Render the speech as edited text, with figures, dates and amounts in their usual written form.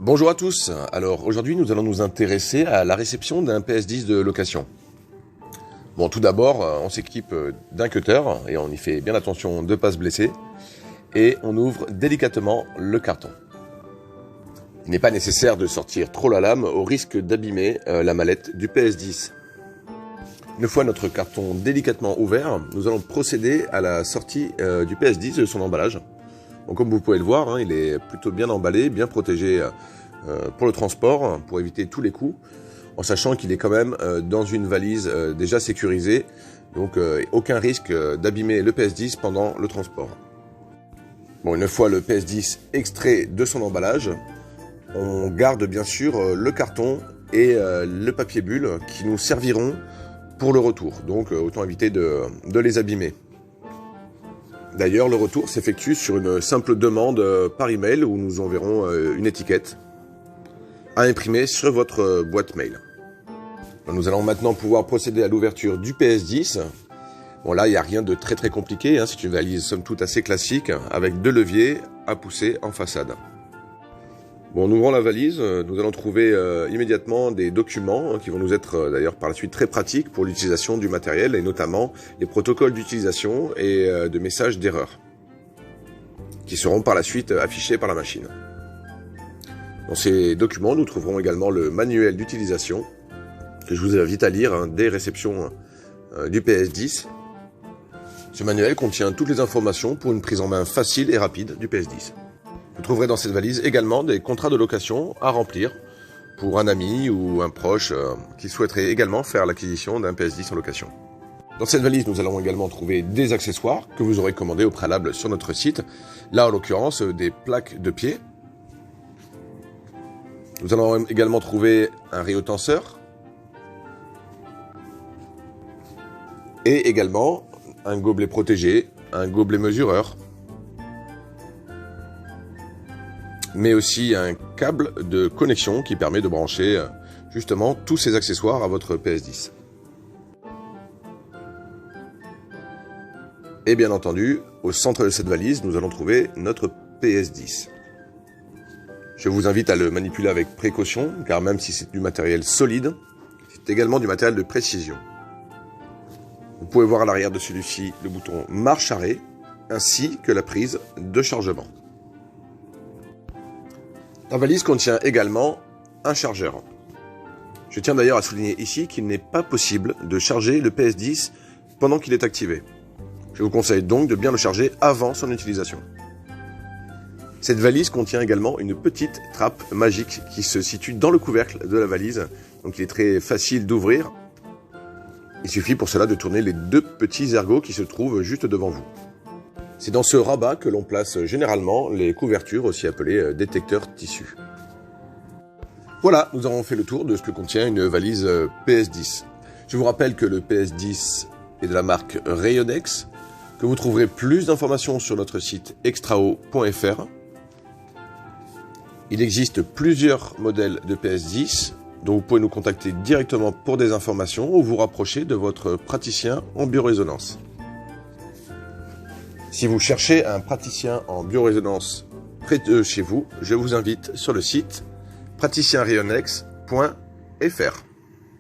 Bonjour à tous. Alors aujourd'hui nous allons nous intéresser à la réception d'un PS10 de location. Bon, tout d'abord on s'équipe d'un cutter et on y fait bien attention de ne pas se blesser et on ouvre délicatement le carton. Il n'est pas nécessaire de sortir trop la lame au risque d'abîmer la mallette du PS10. Une fois notre carton délicatement ouvert, nous allons procéder à la sortie du PS10 de son emballage. Donc, comme vous pouvez le voir, il est plutôt bien emballé, bien protégé pour le transport, pour éviter tous les coups, en sachant qu'il est quand même dans une valise déjà sécurisée, donc aucun risque d'abîmer le PS10 pendant le transport. Bon, une fois le PS10 extrait de son emballage, on garde bien sûr le carton et le papier bulle qui nous serviront pour le retour, donc autant éviter de les abîmer. D'ailleurs, le retour s'effectue sur une simple demande par email où nous enverrons une étiquette à imprimer sur votre boîte mail. Nous allons maintenant pouvoir procéder à l'ouverture du PS10. Bon, là, il n'y a rien de très compliqué, c'est une valise somme toute assez classique avec 2 leviers à pousser en façade. Bon, en ouvrant la valise, nous allons trouver immédiatement des documents qui vont nous être d'ailleurs par la suite très pratiques pour l'utilisation du matériel et notamment les protocoles d'utilisation et de messages d'erreur qui seront par la suite affichés par la machine. Dans ces documents, nous trouverons également le manuel d'utilisation que je vous invite à lire dès réception du PS10. Ce manuel contient toutes les informations pour une prise en main facile et rapide du PS10. Vous trouverez dans cette valise également des contrats de location à remplir pour un ami ou un proche qui souhaiterait également faire l'acquisition d'un PS10 en location. Dans cette valise, nous allons également trouver des accessoires que vous aurez commandés au préalable sur notre site. Là, en l'occurrence, des plaques de pied. Nous allons également trouver un réotenseur et également un gobelet protégé, un gobelet mesureur, mais aussi un câble de connexion qui permet de brancher justement tous ces accessoires à votre PS10. Et bien entendu, au centre de cette valise, nous allons trouver notre PS10. Je vous invite à le manipuler avec précaution, car même si c'est du matériel solide, c'est également du matériel de précision. Vous pouvez voir à l'arrière de celui-ci le bouton marche arrêt, ainsi que la prise de chargement. La valise contient également un chargeur. Je tiens d'ailleurs à souligner ici qu'il n'est pas possible de charger le PS10 pendant qu'il est activé. Je vous conseille donc de bien le charger avant son utilisation. Cette valise contient également une petite trappe magique qui se situe dans le couvercle de la valise. Donc il est très facile d'ouvrir. Il suffit pour cela de tourner les 2 petits ergots qui se trouvent juste devant vous. C'est dans ce rabat que l'on place généralement les couvertures, aussi appelées détecteurs tissus. Voilà, nous avons fait le tour de ce que contient une valise PS10. Je vous rappelle que le PS10 est de la marque Rayonex, que vous trouverez plus d'informations sur notre site extrao.fr. Il existe plusieurs modèles de PS10, dont vous pouvez nous contacter directement pour des informations ou vous rapprocher de votre praticien en biorésonance. Si vous cherchez un praticien en biorésonance près de chez vous, je vous invite sur le site praticienrayonex.fr.